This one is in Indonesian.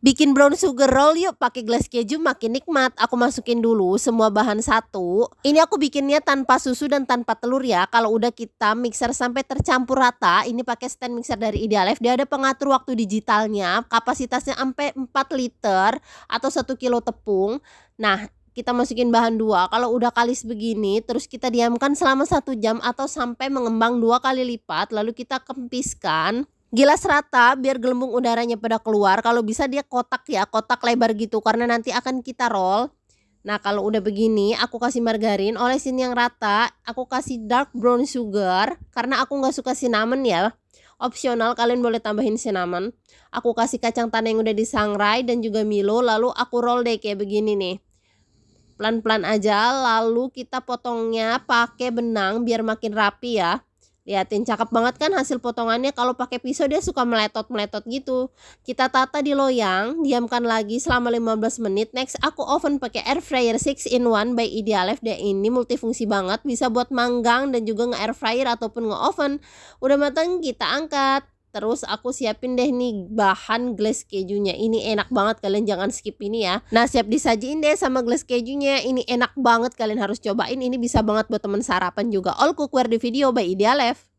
Bikin brown sugar roll yuk, pakai gelas keju makin nikmat. Aku masukin dulu semua bahan satu. Ini aku bikinnya tanpa susu dan tanpa telur ya. Kalau udah kita mixer sampai tercampur rata, ini pakai stand mixer dari Idealife. Dia ada pengatur waktu digitalnya, kapasitasnya sampai 4 liter atau 1 kilo tepung. Nah, kita masukin bahan 2. Kalau udah kalis begini, terus kita diamkan selama 1 jam atau sampai mengembang 2 kali lipat, lalu kita kempiskan. Gilas rata biar gelembung udaranya pada keluar. Kalau bisa dia kotak ya, kotak lebar gitu, karena nanti akan kita roll. Nah, kalau udah begini, aku kasih margarin, olesin yang rata. Aku kasih dark brown sugar, karena aku nggak suka cinnamon ya. Opsional, kalian boleh tambahin cinnamon. Aku kasih kacang tanah yang udah disangrai dan juga Milo, lalu aku roll deh kayak begini nih. Pelan-pelan aja, lalu kita potongnya pakai benang biar makin rapi ya. Liatin, cakep banget kan hasil potongannya. Kalau pakai pisau dia suka meletot-meletot gitu. Kita tata di loyang, diamkan lagi selama 15 menit. Next, aku oven pakai air fryer 6-in-1 by Idealife. Dia ini multifungsi banget, bisa buat manggang dan juga nge-air fryer ataupun nge-oven. Udah matang, kita angkat. Terus aku siapin deh nih bahan glaze kejunya. Ini enak banget, kalian jangan skip ini ya. Nah, siap disajiin deh sama glaze kejunya. Ini enak banget, kalian harus cobain. Ini bisa banget buat temen sarapan juga. All cookware di video by Idealife.